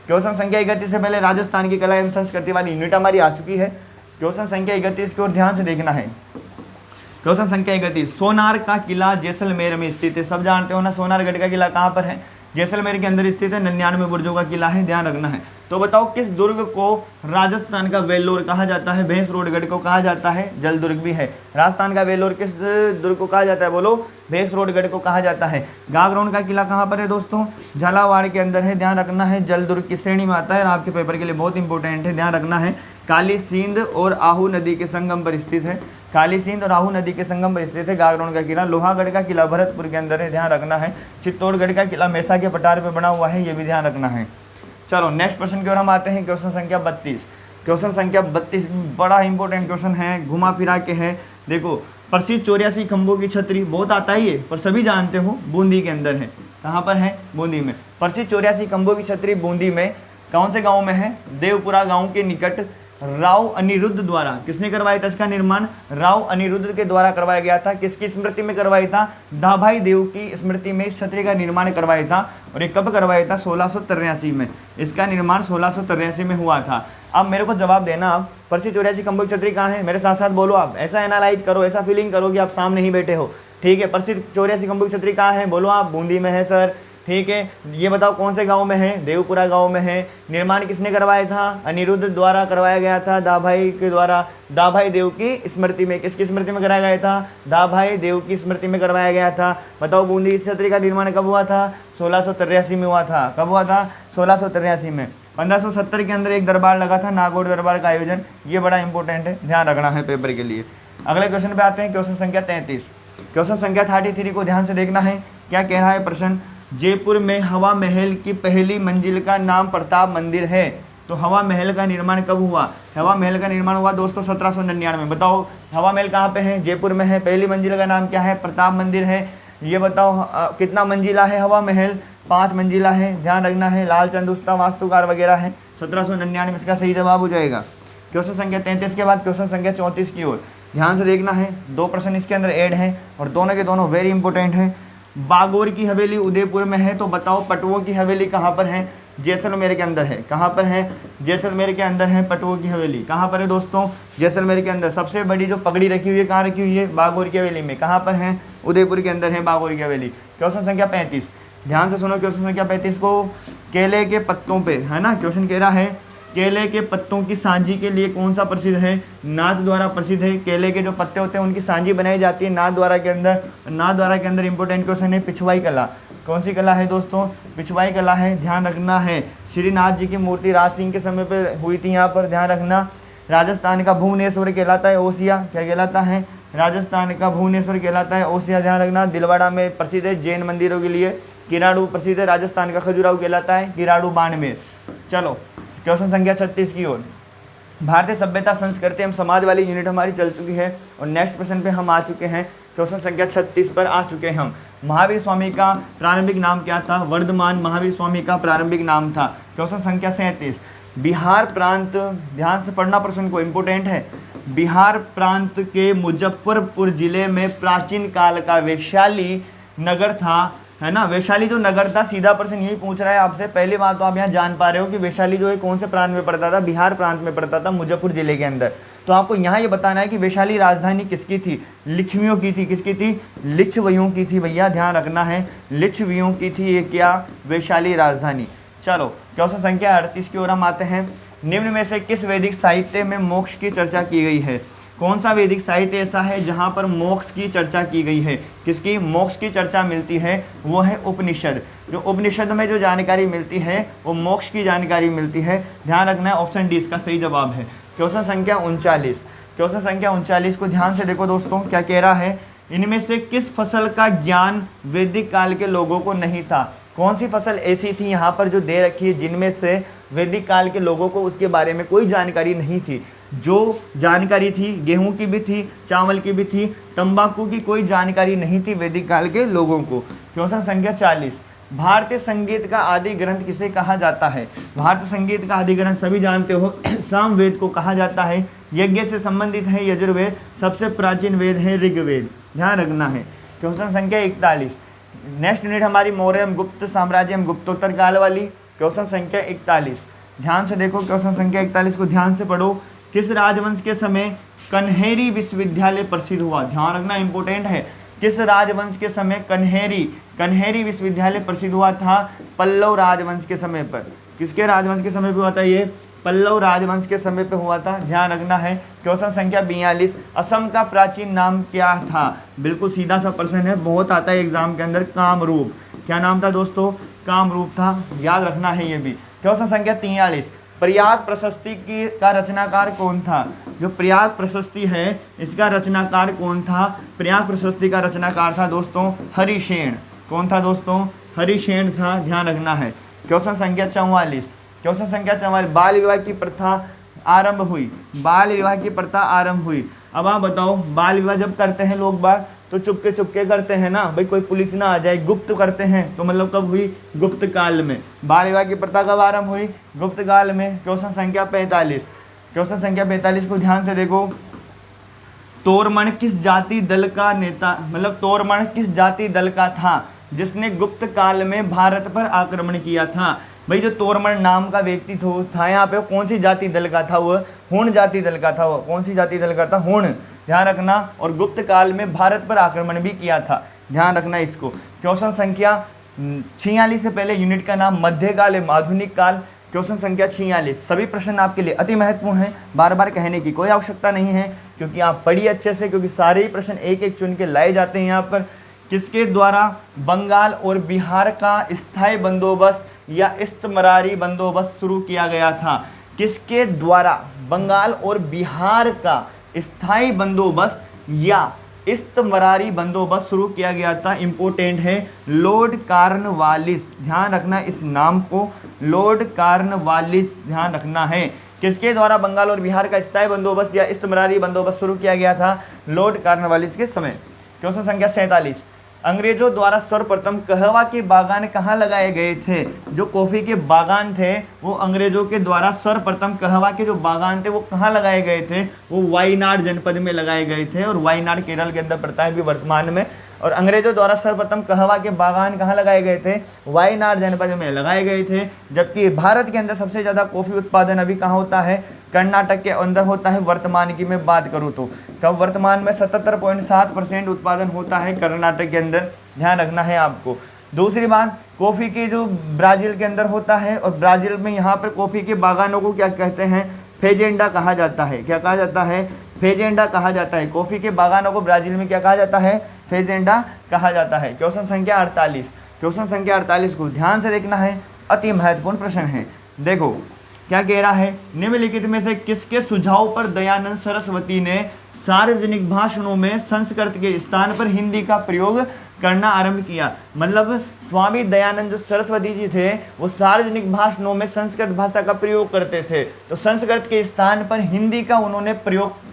क्वेश्चन संख्या 31 से पहले राजस्थान की कला एवं संस्कृति वाली यूनिट हमारी आ चुकी है। क्वेश्चन संख्या 31 की ओर ध्यान से देखना है। क्वेश्चन संख्या 31, सोनार का किला जैसलमेर में स्थित है। सब जानते हो ना सोनारगढ़ का किला कहाँ पर है? जैसलमेर के अंदर स्थित है, 99 बुर्जों का किला है, ध्यान रखना है। तो बताओ किस दुर्ग को राजस्थान का वेल्लोर कहा जाता है? भैंसरोडगढ़ को कहा जाता है, जल दुर्ग भी है। राजस्थान का वेल्लोर किस दुर्ग को कहा जाता है? बोलो, भैंसरोडगढ़ को कहा जाता है। गागरोन का किला कहाँ पर है दोस्तों? झालावाड़ के अंदर है, ध्यान रखना है। जल दुर्ग की श्रेणी में आता है और आपके पेपर के लिए बहुत इंपॉर्टेंट है, ध्यान रखना है। काली सिंध और आहू नदी के संगम पर स्थित है। काली सिंध और आहू नदी के संगम पर स्थित है गागरोन का किला। लोहागढ़ का किला भरतपुर के अंदर है, ध्यान रखना है। चित्तौड़गढ़ का किला मेसा के पठार पर बना हुआ है, ये भी ध्यान रखना है। चलो नेक्स्ट क्वेश्चन की ओर हम आते हैं। क्वेश्चन संख्या 32। क्वेश्चन संख्या 32 बड़ा इंपॉर्टेंट क्वेश्चन है, घुमा फिरा के है। देखो, प्रसिद्ध 84 खंभों की छतरी, बहुत आता है ये, पर सभी जानते हो बूंदी के अंदर है। कहाँ पर है? बूंदी में। प्रसिद्ध 84 खंभों की छतरी बूंदी में कौन से गाँव में है? देवपुरा गाँव के निकट राव अनिरुद्ध द्वारा। किसने करवाया था इसका निर्माण? राव अनिरुद्ध के द्वारा करवाया गया था। किसकी स्मृति में करवाया था? दाभाई देव की स्मृति में इस छतरी का निर्माण करवाया था। और ये कब करवाया था? 1683 में। इसका निर्माण 1683 में हुआ था। अब मेरे को जवाब देना, आप प्रसिद्ध 84 खंभों की छतरी कहाँ है? मेरे साथ साथ बोलो आप, ऐसा एनालाइज करो, ऐसा फीलिंग करो कि आप सामने ही बैठे हो, ठीक है। प्रसिद्ध 84 खंभों की छतरी कहाँ है? बोलो आप, बूंदी में है सर, ठीक है। ये बताओ कौन से गांव में है? देवपुरा गांव में है। निर्माण किसने करवाया था? अनिरुद्ध द्वारा करवाया गया था, दाभाई के द्वारा, दाभाई देव की स्मृति में। किसकी स्मृति में कराया गया था? दाभाई देव की स्मृति में करवाया गया था। बताओ बूंदी छतरी का निर्माण कब हुआ था? 1683 में हुआ था। कब हुआ था? 1683 में। 1570 के अंदर एक दरबार लगा था, नागौर दरबार का आयोजन, ये बड़ा इंपॉर्टेंट है, ध्यान रखना है पेपर के लिए। अगले क्वेश्चन पे आते हैं, क्वेश्चन संख्या 33। क्वेश्चन संख्या 33 को ध्यान से देखना है, क्या कह रहा है प्रश्न? जयपुर में हवा महल की पहली मंजिल का नाम प्रताप मंदिर है। तो हवा महल का निर्माण कब हुआ? हवा महल का निर्माण हुआ दोस्तों 1799 में। बताओ हवा महल कहाँ पे है? जयपुर में है। पहली मंजिल का नाम क्या है? प्रताप मंदिर है। ये बताओ कितना मंजिला है हवा महल? 5 मंजिला है, ध्यान रखना है। लालचंद उस्ता वास्तुकार वगैरह है। 1799 इसका सही जवाब हो जाएगा। क्वेश्चन संख्या 33 के बाद क्वेश्चन संख्या 34 की ओर ध्यान से देखना है। 2 प्रश्न इसके अंदर ऐड हैं और दोनों के दोनों वेरी इंपॉर्टेंट हैं। बागोर की हवेली उदयपुर में है, तो बताओ पटुओं की हवेली कहाँ पर है? जैसलमेर के अंदर है। कहाँ पर है? जैसलमेर के अंदर है पटुओं की हवेली। कहाँ पर है दोस्तों? जैसलमेर के अंदर। सबसे बड़ी जो पगड़ी रखी हुई है कहाँ रखी हुई है? बागोर की हवेली में। कहाँ पर है? उदयपुर के अंदर है बागोर की हवेली। क्वेश्चन संख्या 35, ध्यान से सुनो क्वेश्चन संख्या 35 को। केले के पत्तों पे है ना, क्वेश्चन कह रहा है केले के पत्तों की सांजी के लिए कौन सा प्रसिद्ध है? नाथ द्वारा प्रसिद्ध है। केले के जो पत्ते होते हैं उनकी सांजी बनाई जाती है नाथ द्वारा के अंदर। नाथ द्वारा के अंदर इंपॉर्टेंट क्वेश्चन है पिछवाई कला। कौन सी कला है दोस्तों? पिछवाई कला है, ध्यान रखना है। श्रीनाथ जी की मूर्ति राज सिंह के समय पर हुई थी, यहाँ पर ध्यान रखना। राजस्थान का भुवनेश्वर कहलाता है ओसिया, क्या कहलाता है? राजस्थान का भुवनेश्वर कहलाता है ओसिया, ध्यान रखना। दिलवाड़ा में प्रसिद्ध है जैन मंदिरों के लिए। किराड़ू प्रसिद्ध है, राजस्थान का खजुराहो कहलाता है किराड़ू बाड़मेर। चलो क्वेश्चन संख्या 36 की ओर। भारतीय सभ्यता संस्कृति एवं समाज वाली यूनिट हमारी चल चुकी है और नेक्स्ट प्रश्न पे हम आ चुके हैं। क्वेश्चन संख्या 36 पर आ चुके हैं हम। महावीर स्वामी का प्रारंभिक नाम क्या था? वर्धमान महावीर स्वामी का प्रारंभिक नाम था। क्वेश्चन संख्या 37। बिहार प्रांत, ध्यान से पढ़ना प्रश्न को, इंपोर्टेंट है। बिहार प्रांत के मुजफ्फरपुर जिले में प्राचीन काल का वैशाली नगर था, है ना। वैशाली जो नगर था, सीधा प्रश्न यही पूछ रहा है आपसे। पहली बात तो आप यहाँ जान पा रहे हो कि वैशाली जो है कौन से प्रांत में पड़ता था? बिहार प्रांत में पड़ता था, मुजफ्फरपुर जिले के अंदर। तो आपको यहाँ ये बताना है कि वैशाली राजधानी किसकी थी? लिच्छवियों की थी। किसकी थी? लिच्छवियों की थी भैया, ध्यान रखना है। लिच्छवियों की थी ये क्या? वैशाली राजधानी। चलो क्वेश्चन संख्या 38 की ओर हम आते हैं। निम्न में से किस वैदिक साहित्य में मोक्ष की चर्चा की गई है? कौन सा वैदिक साहित्य ऐसा है जहाँ पर मोक्ष की चर्चा की गई है? किसकी मोक्ष की चर्चा मिलती है? वो है उपनिषद। जो उपनिषद में जो जानकारी मिलती है वो मोक्ष की जानकारी मिलती है। ध्यान रखना है, ऑप्शन डी इसका सही जवाब है। क्वेश्चन संख्या 39। क्वेश्चन संख्या 39 को ध्यान से देखो दोस्तों, क्या कह रहा है? इनमें से किस फसल का ज्ञान वैदिक काल के लोगों को नहीं था? कौन सी फसल ऐसी थी यहाँ पर जो दे रखी है जिनमें से वैदिक काल के लोगों को उसके बारे में कोई जानकारी नहीं थी? जो जानकारी थी गेहूं की भी थी, चावल की भी थी, तंबाकू की कोई जानकारी नहीं थी वैदिक काल के लोगों को। क्वेश्चन संख्या 40। भारतीय संगीत का आदि ग्रंथ किसे कहा जाता है? भारतीय संगीत का आदि ग्रंथ सभी जानते हो सामवेद को कहा जाता है। यज्ञ से संबंधित है यजुर्वेद, सबसे प्राचीन वेद है ऋग्वेद, ध्यान रखना है। क्वेश्चन संख्या 41। नेक्स्ट यूनिट हमारी मौर्य एवं गुप्त साम्राज्य एवं गुप्तोत्तर काल वाली। क्वेश्चन संख्या 41, ध्यान से देखो। क्वेश्चन संख्या 41 को ध्यान से पढ़ो। किस राजवंश के समय कन्हेरी विश्वविद्यालय प्रसिद्ध हुआ? ध्यान रखना, इंपोर्टेंट है। किस राजवंश के समय कन्हेरी विश्वविद्यालय प्रसिद्ध हुआ था? पल्लव राजवंश के समय पर। किसके राजवंश के समय पर हुआ था? ये पल्लव राजवंश के समय पे हुआ था, ध्यान रखना है। क्वेश्चन संख्या 42। असम का प्राचीन नाम क्या था? बिल्कुल सीधा सा प्रश्न है, बहुत आता है एग्जाम के अंदर। कामरूप। क्या नाम था दोस्तों? कामरूप था, याद रखना है ये भी। क्वेश्चन संख्या 43। प्रयाग प्रशस्ति की का रचनाकार कौन था? जो प्रयाग प्रशस्ति है इसका रचनाकार कौन था? प्रयाग प्रशस्ति का रचनाकार था दोस्तों हरिसेन। कौन था दोस्तों? हरिसेन था, ध्यान रखना है। क्वेश्चन संख्या 44। क्वेश्चन संख्या 44। बाल विवाह की प्रथा आरंभ हुई। बाल विवाह की प्रथा आरंभ हुई। अब आप बताओ, बाल विवाह जब करते हैं लोग बाग तो चुपके चुपके करते हैं ना भाई, कोई पुलिस ना आ जाए, गुप्त करते हैं। तो मतलब कब हुई? गुप्त काल में। बाल विवाह की प्रथा कब आरंभ हुई? गुप्त काल में। क्वेश्चन संख्या 45। क्वेश्चन संख्या 45 को ध्यान से देखो। तोरमण किस जाति दल का नेता, मतलब तोरमण किस जाति दल का था जिसने गुप्त काल में भारत पर आक्रमण किया था? भाई जो तोरमण नाम का व्यक्ति था यहाँ पे, कौन सी जाति दल का था? वो हुण जाति दल का था। वो कौन सी जाति दल का था? हुण, ध्यान रखना। और गुप्त काल में भारत पर आक्रमण भी किया था, ध्यान रखना इसको। क्वेश्चन संख्या 46 से पहले यूनिट का नाम मध्यकाल एवं आधुनिक काल। क्वेश्चन संख्या 46। सभी प्रश्न आपके लिए अति महत्वपूर्ण है, बार बार कहने की कोई आवश्यकता नहीं है क्योंकि आप पढ़िए अच्छे से, क्योंकि सारे ही प्रश्न एक एक चुन के लाए जाते हैं यहाँ पर। किसके द्वारा बंगाल और बिहार का स्थायी बंदोबस्त या इस्तमरारी बंदोबस्त शुरू किया गया था? किसके द्वारा बंगाल और बिहार का स्थायी बंदोबस्त या इस्तमरारी बंदोबस्त शुरू किया गया था? इंपोर्टेंट है, लॉर्ड कॉर्नवालिस, ध्यान रखना इस नाम को, लॉर्ड कॉर्नवालिस, ध्यान रखना है। किसके द्वारा बंगाल और बिहार का स्थायी बंदोबस्त या इस्तमरारी बंदोबस्त शुरू किया गया था? लॉर्ड कॉर्नवालिस के समय। क्वेश्चन संख्या 47। अंग्रेजों द्वारा सर्वप्रथम कहवा के बागान कहाँ लगाए गए थे? जो कॉफ़ी के बागान थे वो अंग्रेजों के द्वारा सर्वप्रथम कहवा के जो बागान थे वो कहाँ लगाए गए थे? वो वायनाड जनपद में लगाए गए थे, और वायनाड केरल के अंदर पड़ता है अभी वर्तमान में। और अंग्रेजों द्वारा सर्वप्रथम कहवा के बागान कहाँ लगाए गए थे? वायनाड जनपद में लगाए गए थे। जबकि भारत के अंदर सबसे ज़्यादा कॉफ़ी उत्पादन अभी कहाँ होता है? कर्नाटक के अंदर होता है। वर्तमान की मैं बात करूँ तो कब वर्तमान में 77.7% उत्पादन होता है कर्नाटक के अंदर, ध्यान रखना है आपको। दूसरी बात, कॉफ़ी के जो ब्राज़ील के अंदर होता है, और ब्राज़ील में यहाँ पर कॉफ़ी के बागानों को क्या कहते हैं, फेजेंडा कहा जाता है। क्या कहा जाता है, फेजेंडा कहा जाता है। कॉफ़ी के बागानों को ब्राज़ील में क्या कहा जाता है, फेजेंडा कहा जाता है। क्वेश्चन संख्या 48, क्वेश्चन संख्या 48 को ध्यान से देखना है, अति महत्वपूर्ण प्रश्न है। देखो क्या कह रहा है, निम्नलिखित में से किसके सुझाव पर दयानंद सरस्वती ने सार्वजनिक भाषणों में संस्कृत के स्थान पर हिंदी का प्रयोग करना आरंभ किया। मतलब स्वामी दयानंद जो सरस्वती जी थे वो सार्वजनिक भाषणों में संस्कृत भाषा का प्रयोग करते थे, तो संस्कृत के स्थान पर हिंदी का उन्होंने प्रयोग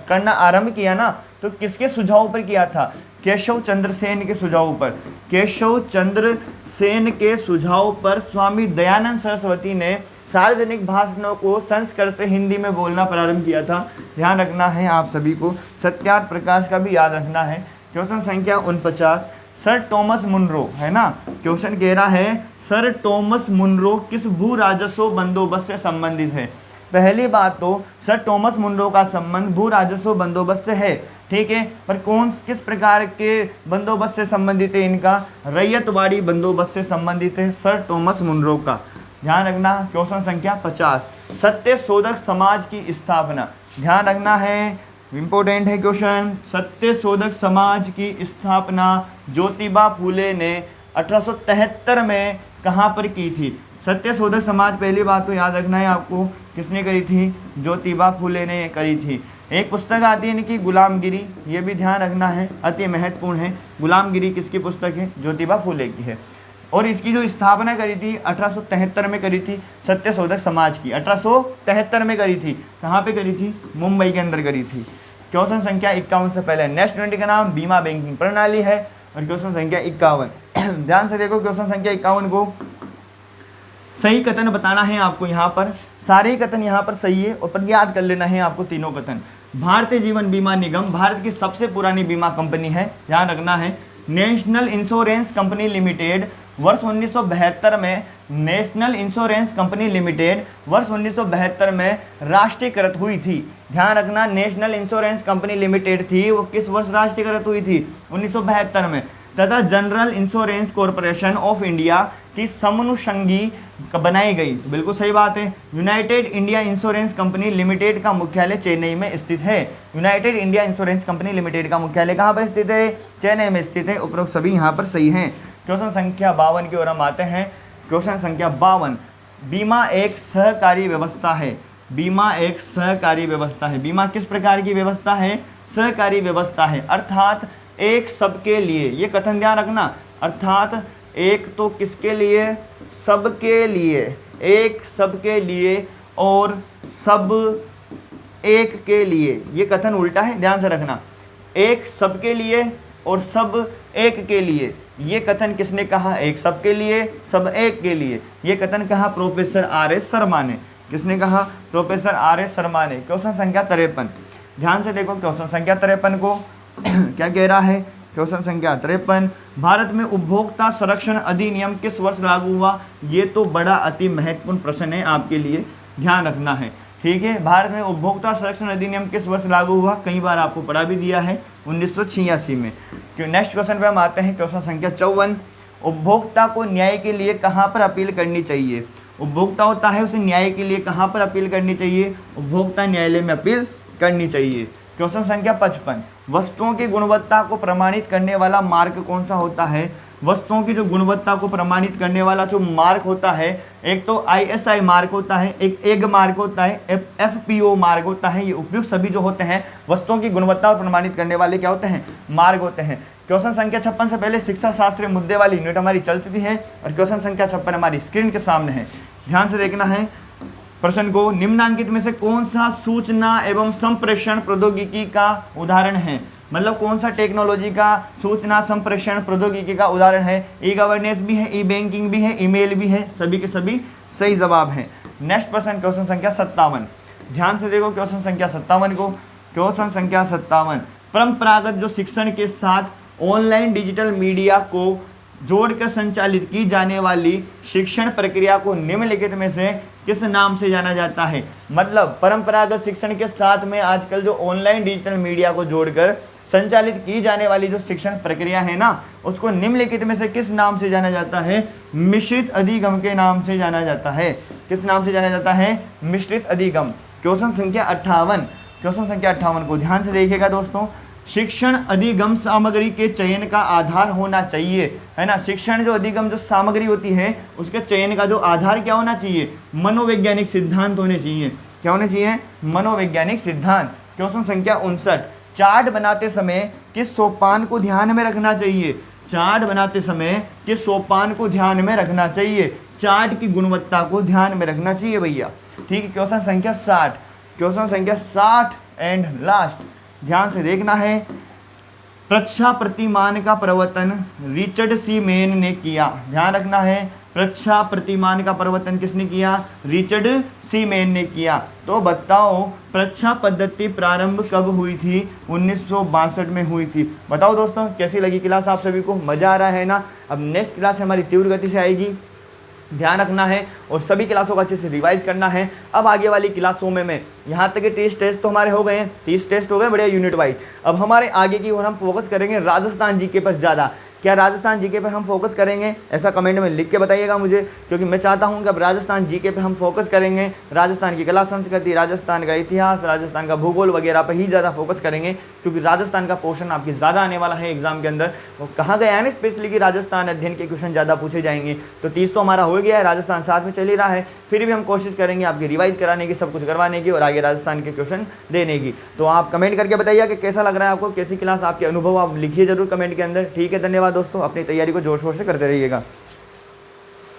करना आरंभ किया ना, तो किसके सुझाव पर किया था, केशव चंद्र सेन के सुझाव पर। केशव चंद्र सेन के सुझाव पर स्वामी दयानंद सरस्वती ने सार्वजनिक भाषणों को संस्कृत से हिंदी में बोलना प्रारंभ किया था। ध्यान रखना है आप सभी को, सत्यार्थ प्रकाश का भी याद रखना है। क्वेश्चन संख्या 49, सर टॉमस मुनरो है ना, क्वेश्चन कह रहा है सर टॉमस मुनरो किस भू राजस्व बंदोबस्त से संबंधित है। पहली बात तो सर टॉमस मुनरो का संबंध भू राजस्व बंदोबस्त से है, ठीक है, पर किस प्रकार के बंदोबस्त से संबंधित है, इनका रैयतवाड़ी बंदोबस्त से संबंधित है सर टॉमस मुनरो का। ध्यान रखना। क्वेश्चन संख्या 50, सत्य शोधक समाज की स्थापना। ध्यान रखना है, इंपॉर्टेंट है क्वेश्चन। सत्य शोधक समाज की स्थापना ज्योतिबा फूले ने 1873 में कहाँ पर की थी। सत्य शोधक समाज, पहली बात तो याद रखना है आपको, किसने करी थी, ज्योतिबा फूले ने करी थी। एक पुस्तक आती है इनकी गुलामगिरी, ये भी ध्यान रखना है, अति महत्वपूर्ण है। गुलामगिरी किसकी पुस्तक है, ज्योतिबा फूले की है। और इसकी जो स्थापना करी थी 1873 में करी थी, सत्य शोधक समाज की 1873 में करी थी। कहाँ पे करी थी, मुंबई के अंदर करी थी। क्वेश्चन संख्या 51 से पहले नेक्स्ट यूनिट का नाम बीमा बैंकिंग प्रणाली है। और क्वेश्चन संख्या 51 ध्यान से देखो, क्वेश्चन संख्या 51 को सही कथन बताना है आपको। यहाँ पर सारे ही कथन यहाँ पर सही है, और पर याद कर लेना है आपको तीनों कथन। भारतीय जीवन बीमा निगम भारत की सबसे पुरानी बीमा कंपनी है, ध्यान रखना है। नेशनल इंश्योरेंस कंपनी लिमिटेड वर्ष 1972 में, नेशनल इंश्योरेंस कंपनी लिमिटेड वर्ष 1972 में राष्ट्रीयकृत हुई थी। ध्यान रखना, नेशनल इंश्योरेंस कंपनी लिमिटेड थी, वो किस वर्ष राष्ट्रीयकृत हुई थी, 1972 में। तथा general insurance corporation of India की समनुषंगी बनाई गई। बिल्कुल सही बात है। United India insurance company limited का मुख्यालय चेन्नई में स्थित है। United India insurance company limited का मुख्यालय कहाँ पर स्थित है, चेन्नई में स्थित है। उपरोक्त सभी यहाँ पर सही हैं। क्वेश्चन संख्या 52 की ओर हम आते हैं। क्वेश्चन संख्या 52, बीमा एक सहकारी व्यवस्था है। बीमा एक सहकारी व्यवस्था है। बीमा किस प्रकार की व्यवस्था है, सहकारी व्यवस्था है, अर्थात एक सबके लिए। ये कथन ध्यान रखना, अर्थात एक तो किसके लिए, सबके लिए, एक सबके लिए और सब एक के लिए। ये कथन उल्टा है, ध्यान से रखना। एक सबके लिए और सब एक के लिए, ये कथन किसने कहा, एक सबके लिए सब एक के लिए। ये कथन कहा प्रोफेसर R.S. शर्मा ने। किसने कहा, प्रोफेसर R.S. शर्मा ने। क्वेश्चन संख्या 53, ध्यान से देखो क्वेश्चन संख्या 53 को क्या कह रहा है। क्वेश्चन संख्या 53, भारत में उपभोक्ता संरक्षण अधिनियम किस वर्ष लागू हुआ। ये तो बड़ा अति महत्वपूर्ण प्रश्न है आपके लिए, ध्यान रखना है, ठीक है। भारत में उपभोक्ता संरक्षण अधिनियम किस वर्ष लागू हुआ, कई बार आपको पढ़ा भी दिया है, 1986 में। नेक्स्ट क्वेश्चन पे हम आते हैं। क्वेश्चन संख्या 54, उपभोक्ता को न्याय के लिए कहाँ पर अपील करनी चाहिए। उपभोक्ता होता है, उसे न्याय के लिए कहाँ पर अपील करनी चाहिए, उपभोक्ता न्यायालय में अपील करनी चाहिए। क्वेश्चन संख्या 55, वस्तुओं की गुणवत्ता को प्रमाणित करने वाला मार्क कौन सा होता है। वस्तुओं की जो गुणवत्ता को प्रमाणित करने वाला जो मार्क होता है, एक तो ISI मार्क होता है, एक एग मार्क होता है, FPO मार्क होता है। ये उपयुक्त सभी जो होते हैं वस्तुओं की गुणवत्ता को प्रमाणित करने वाले क्या होते हैं, मार्क होते हैं। क्वेश्चन संख्या 56 से पहले शिक्षा शास्त्र मुद्दे वाली यूनिट हमारी चल चुकी है, और क्वेश्चन संख्या 56 हमारी स्क्रीन के सामने है। ध्यान से देखना है प्रश्न को। निम्नांकित में से कौन सा सूचना एवं संप्रेषण प्रौद्योगिकी का उदाहरण है। मतलब कौन सा टेक्नोलॉजी का सूचना संप्रेषण प्रौद्योगिकी का उदाहरण है। ई गवर्नेंस भी है, ई बैंकिंग भी है, ईमेल भी है, सभी के सभी सही जवाब हैं। नेक्स्ट प्रश्न क्वेश्चन संख्या 57, ध्यान से देखो क्वेश्चन संख्या 57 को। क्वेश्चन संख्या 57, परंपरागत जो शिक्षण के साथ ऑनलाइन डिजिटल मीडिया को जोड़कर संचालित की जाने वाली शिक्षण प्रक्रिया को निम्नलिखित में से किस नाम से जाना जाता है। मतलब परंपरागत शिक्षण के साथ में आजकल जो ऑनलाइन डिजिटल मीडिया को जोड़कर संचालित की जाने वाली जो शिक्षण प्रक्रिया है ना, उसको निम्नलिखित में से किस नाम से जाना जाता है? मिश्रित अधिगम के नाम से जाना जाता है। किस नाम से जाना जाता है? मिश्रित अधिगम। क्वेश्चन संख्या 58, क्वेश्चन संख्या 58 को ध्यान से देखिएगा दोस्तों। शिक्षण अधिगम सामग्री के चयन का आधार होना चाहिए, है ना। शिक्षण जो अधिगम जो सामग्री होती है उसके चयन का जो आधार क्या होना चाहिए? मनोवैज्ञानिक सिद्धांत होने चाहिए। क्या होने चाहिए? मनोवैज्ञानिक सिद्धांत। क्वेश्चन संख्या 59, चार्ट बनाते समय किस सोपान को ध्यान में रखना चाहिए? चार्ट बनाते समय किस सोपान को ध्यान में रखना चाहिए? चार्ट की गुणवत्ता को ध्यान में रखना चाहिए भैया। ठीक है। क्वेश्चन संख्या 60, क्वेश्चन संख्या 60 एंड लास्ट, ध्यान से देखना है। प्रच्छा प्रतिमान का प्रवर्तन रिचर्ड सी मेन ने किया। ध्यान रखना है, प्रच्छा प्रतिमान का प्रवर्तन किसने किया? रिचर्ड सी मेन ने किया। तो बताओ प्रच्छा पद्धति प्रारंभ कब हुई थी? 1962 में हुई थी। बताओ दोस्तों कैसी लगी क्लास आप सभी को? मज़ा आ रहा है ना? अब नेक्स्ट क्लास हमारी तीव्र गति से आएगी, ध्यान रखना है और सभी क्लासों को अच्छे से रिवाइज करना है। अब आगे वाली क्लासों में मैं यहाँ तक के 30 टेस्ट तो हमारे हो गए हैं, 30 टेस्ट हो गए बढ़िया यूनिट वाइज। अब हमारे आगे की ओर हम फोकस करेंगे राजस्थान जीके पर ज़्यादा। क्या राजस्थान जीके पर हम फोकस करेंगे? ऐसा कमेंट में लिख के बताइएगा मुझे, क्योंकि मैं चाहता हूं कि अब राजस्थान जीके पे हम फोकस करेंगे। राजस्थान की कला संस्कृति, राजस्थान का इतिहास, राजस्थान का भूगोल वगैरह पर ही ज़्यादा फोकस करेंगे, क्योंकि राजस्थान का पोर्शन आपके ज़्यादा आने वाला है एग्जाम के अंदर। वो कहा गया है ना स्पेशली कि राजस्थान अध्ययन के क्वेश्चन ज़्यादा पूछे जाएंगे। तो 30 तो हमारा हो गया है, राजस्थान साथ में चल ही रहा है, फिर भी हम कोशिश करेंगे आपकी रिवाइज कराने की, सब कुछ करवाने की और आगे राजस्थान के क्वेश्चन देने की। तो आप कमेंट करके बताइए कि कैसा लग रहा है आपको, कैसी क्लास, आपके अनुभव आप लिखिए जरूर कमेंट के अंदर। ठीक है, धन्यवाद दोस्तों। अपनी तैयारी को जोर शोर से करते रहिएगा।